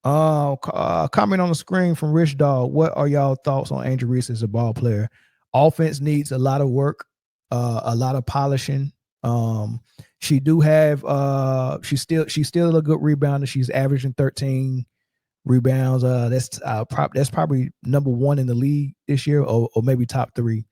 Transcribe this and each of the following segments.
Comment on the screen from Rich Dog. What are y'all thoughts on Angel Reese as a ball player? Offense needs a lot of work, a lot of polishing. She do have she's still a good rebounder. She's averaging 13 rebounds. That's probably number one in the league this year, or maybe top three.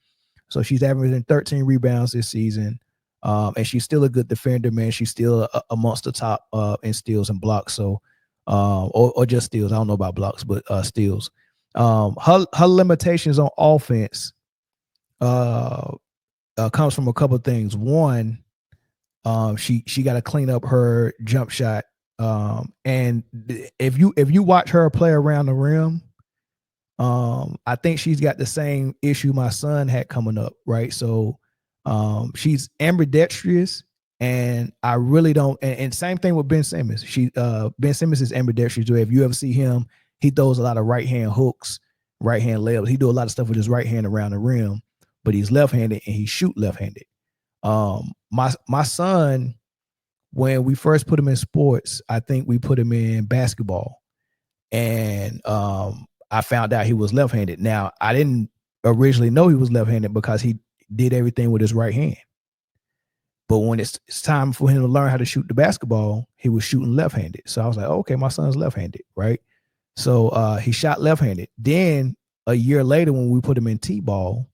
So she's averaging 13 rebounds this season. And she's still a good defender, man. She's still amongst the top in steals and blocks. So, or just steals. I don't know about blocks, but steals. Her limitations on offense comes from a couple of things. One, she got to clean up her jump shot. And if you watch her play around the rim, I think she's got the same issue my son had coming up, right? So she's ambidextrous, and I really don't. And same thing with Ben Simmons. Ben Simmons is ambidextrous. If you ever see him, he throws a lot of right hand hooks, right hand layups. He do a lot of stuff with his right hand around the rim, but he's left handed and he shoot left handed. My son, when we first put him in sports, I think we put him in basketball, and I found out he was left handed. Now I didn't originally know he was left handed because he did everything with his right hand. But when it's time for him to learn how to shoot the basketball, he was shooting left-handed. So I was like, oh, okay, my son's left-handed, right? So he shot left-handed. Then a year later, when we put him in T-ball,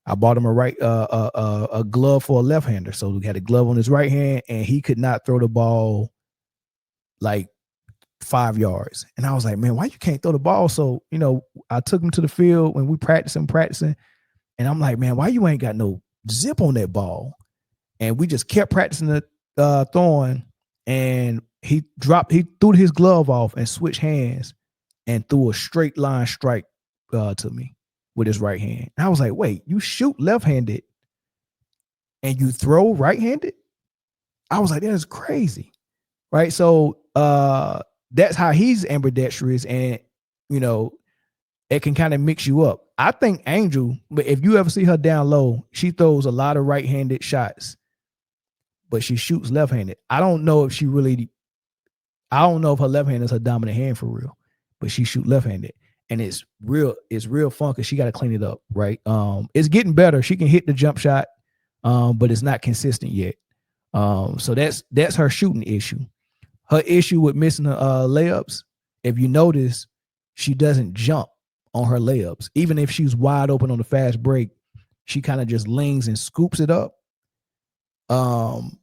I bought him a glove for a left-hander. So we had a glove on his right hand, and he could not throw the ball like 5 yards. And I was like, man, why you can't throw the ball? So, I took him to the field when we practicing. And I'm like, man, why you ain't got no zip on that ball? And we just kept practicing the throwing, and he threw his glove off and switched hands and threw a straight line strike to me with his right hand. And I was like, wait, you shoot left-handed and you throw right-handed? I was like, that is crazy, right? So that's how he's ambidextrous, and, it can kind of mix you up. I think Angel, but if you ever see her down low, she throws a lot of right-handed shots, but she shoots left-handed. I don't know if her left hand is her dominant hand for real, but she shoot left-handed. And it's real fun because she got to clean it up, right? It's getting better. She can hit the jump shot, but it's not consistent yet. So that's her shooting issue. Her issue with missing the layups, if you notice, she doesn't jump on her layups. Even if she's wide open on the fast break, she kind of just leans and scoops it up. And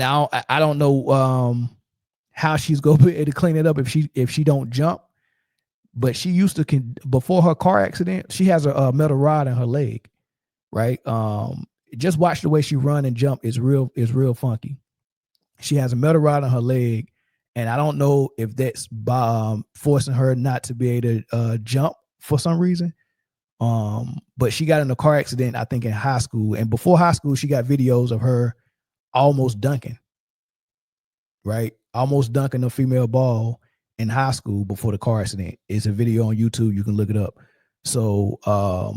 I don't know how she's going to be able to clean it up if she don't jump. But she used to, before her car accident, she has a metal rod in her leg, right? Just watch the way she run and jump. Is real funky. She has a metal rod in her leg, and I don't know if that's forcing her not to be able to jump for some reason. But she got in a car accident, I think, in high school. And before high school, she got videos of her almost dunking, right? Almost dunking a female ball in high school before the car accident. It's a video on YouTube. You can look it up. So I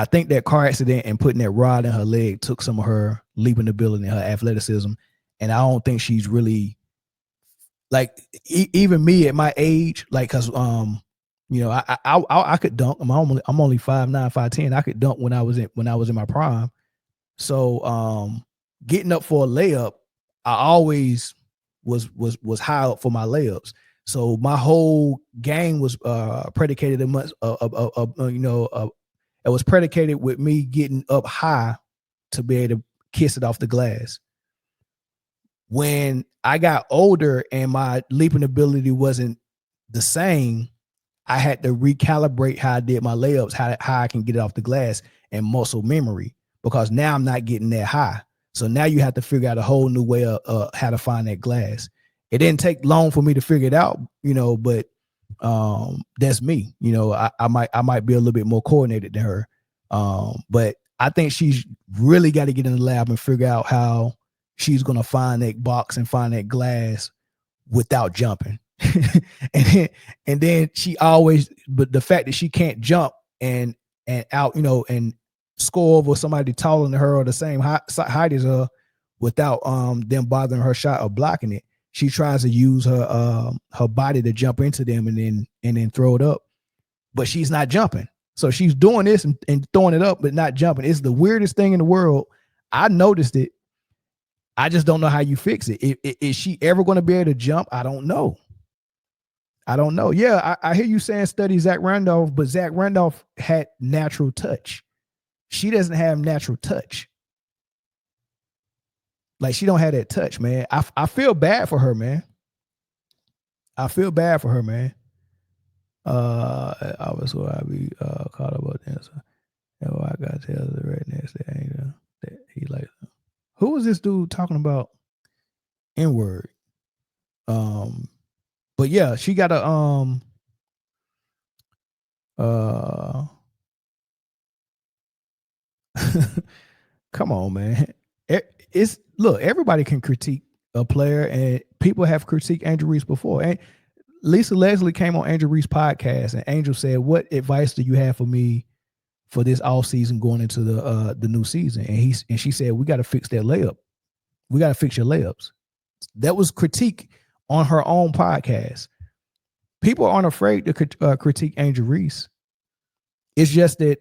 think that car accident and putting that rod in her leg took some of her leaping ability and her athleticism. And I don't think she's really, like, even me at my age, like, because I could dunk. I'm only 5'9", 5'10". I could dunk when I was in my prime. So getting up for a layup, I always was high up for my layups. So my whole game was predicated it was predicated with me getting up high to be able to kiss it off the glass. When I got older and my leaping ability wasn't the same, I had to recalibrate how I did my layups, how I can get it off the glass, and muscle memory, because now I'm not getting that high. So now you have to figure out a whole new way of how to find that glass. It didn't take long for me to figure it out, but that's me. I might be a little bit more coordinated than her. But I think she's really got to get in the lab and figure out how she's going to find that box and find that glass without jumping. and then she always, but the fact that she can't jump and out, and score over somebody taller than her or the same height as her without them bothering her shot or blocking it, she tries to use her body to jump into them and then throw it up, but she's not jumping. So she's doing this and throwing it up, but not jumping. It's the weirdest thing in the world. I noticed it. I just don't know how you fix it. Is she ever going to be able to jump? I don't know. Yeah, I hear you saying study Zach Randolph, but Zach Randolph had natural touch. She doesn't have natural touch. Like, she don't have that touch, man. I feel bad for her, man. I was what I be caught up about this. I got to tell the rednecks that he like. Who was this dude talking about N-word? But yeah, she got a come on, man. It's look, everybody can critique a player, and people have critiqued Angel Reese before. And Lisa Leslie came on Angel Reese podcast, and Angel said, "What advice do you have for me for this off season going into the new season?" And she said, "We got to fix that layup. We got to fix your layups." That was critique on her own podcast. People aren't afraid to critique Angel Reese. It's just that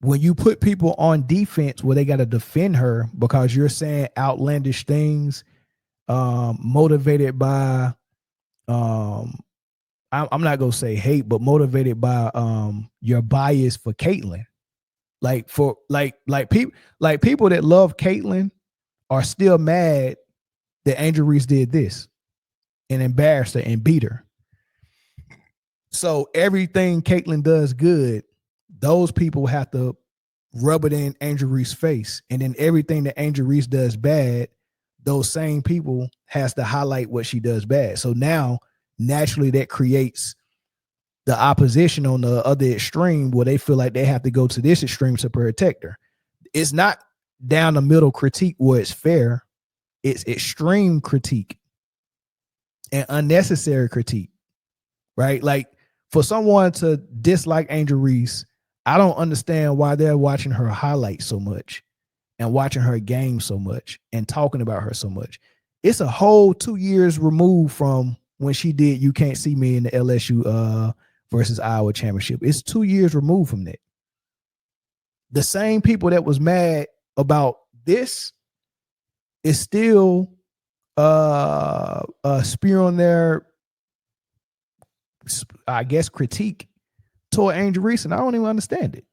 when you put people on defense where they got to defend her because you're saying outlandish things, motivated by, I'm not gonna say hate, but motivated by your bias for Caitlyn. Like people that love Caitlyn are still mad that Angel Reese did this and embarrassed her and beat her. So everything Caitlyn does good, those people have to rub it in Angel Reese's face. And then everything that Angel Reese does bad, those same people has to highlight what she does bad. So now naturally that creates the opposition on the other extreme where they feel like they have to go to this extreme to protect her. It's not down the middle critique where it's fair. It's extreme critique and unnecessary critique, right? Like, for someone to dislike Angel Reese, I don't understand why they're watching her highlights so much and watching her game so much and talking about her so much. It's a whole 2 years removed from when she did You Can't See Me in the LSU versus Iowa championship. It's 2 years removed from that. The same people that was mad about this is still spewing their, I guess, critique toward Angel Reese, and I don't even understand it.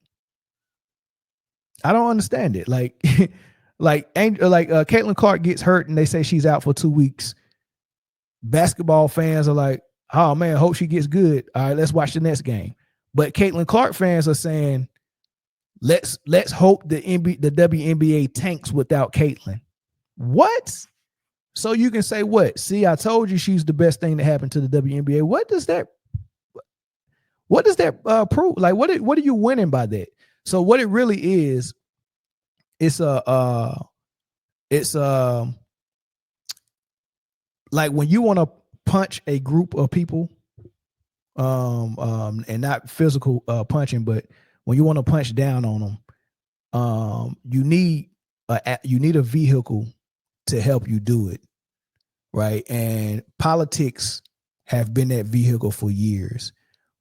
I don't understand it. Like, Caitlin Clark gets hurt and they say she's out for 2 weeks. Basketball fans are like, "Oh man, hope she gets good. All right, let's watch the next game." But Caitlin Clark fans are saying, "Let's hope the WNBA tanks without Caitlin." What? So you can say what? See, I told you she's the best thing that happened to the WNBA. What does that prove? Like, what are you winning by that? So what it really is, it's like when you want to punch a group of people, and not physical punching, but when you want to punch down on them, you need a vehicle to help you do it, right? And politics have been that vehicle for years.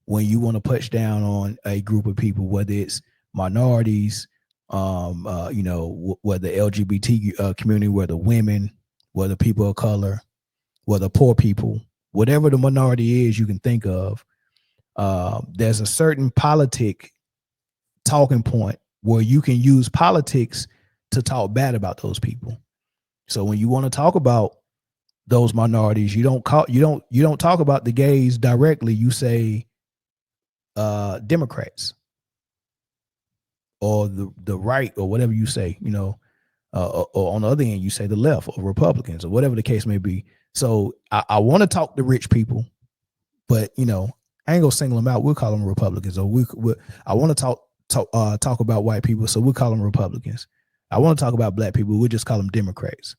When you want to punch down on a group of people, whether it's minorities, whether LGBT community, whether women, whether people of color, whether poor people, whatever the minority is you can think of, there's a certain politic talking point where you can use politics to talk bad about those people. So when you want to talk about those minorities, you don't talk about the gays directly. You say Democrats or the right or whatever you say, or on the other end you say the left or Republicans or whatever the case may be. So I want to talk to rich people, but I ain't gonna single them out. We'll call them Republicans. Or I want to talk about white people, so we'll call them Republicans. I want to talk about black people. We'll just call them Democrats.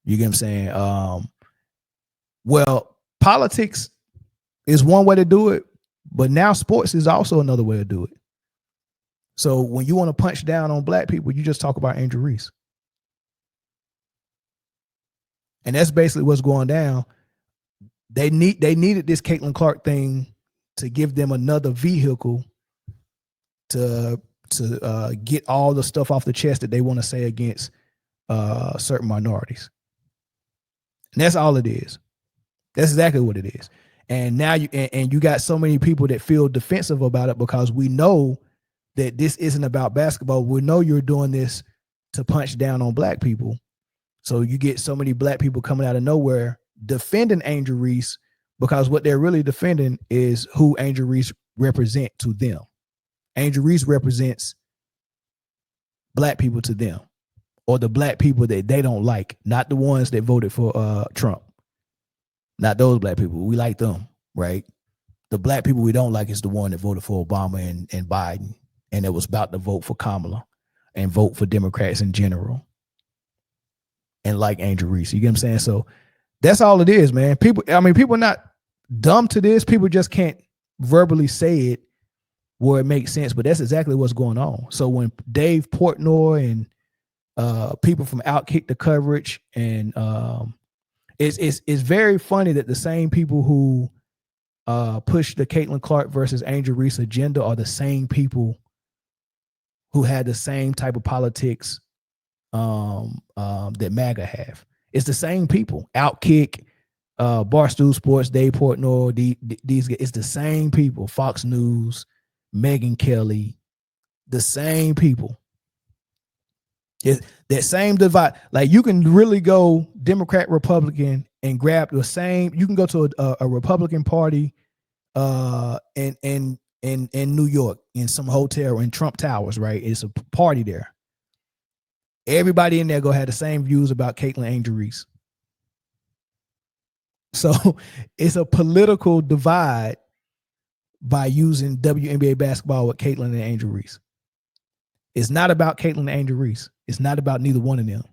You get what I'm saying? Well, politics is one way to do it, but now sports is also another way to do it. So when you want to punch down on black people, you just talk about Angel Reese. And that's basically what's going down. They needed this Caitlin Clark thing to give them another vehicle to get all the stuff off the chest that they want to say against certain minorities. And that's all it is. That's exactly what it is. And now you got so many people that feel defensive about it because we know that this isn't about basketball. We know you're doing this to punch down on black people. So you get so many black people coming out of nowhere defending Angel Reese because what they're really defending is who Angel Reese represent to them. Angel Reese represents black people to them, or the black people that they don't like, not the ones that voted for Trump. Not those black people. We like them, right? The black people we don't like is the one that voted for Obama and Biden, and that was about to vote for Kamala and vote for Democrats in general. And like Angel Reese. You get what I'm saying? So that's all it is, man. People are not dumb to this. People just can't verbally say it where it makes sense. But that's exactly what's going on. So when Dave Portnoy and people from Outkick the coverage, and it's very funny that the same people who push the Caitlin Clark versus Angel Reese agenda are the same people who had the same type of politics that MAGA have. It's the same people. Outkick, Barstool Sports, Dave Portnoy, these it's the same people. Fox News, Megyn Kelly, the same people. That same divide. Like you can really go Democrat, Republican, and grab the same. You can go to a Republican Party in New York in some hotel in Trump Towers, right? It's a party there. Everybody in there go have the same views about Caitlin Angel Reese. So it's a political divide by using WNBA basketball with Caitlin and Angel Reese. It's not about Caitlin and Angel Reese. It's not about neither one of them.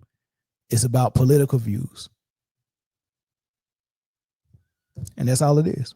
It's about political views. And that's all it is.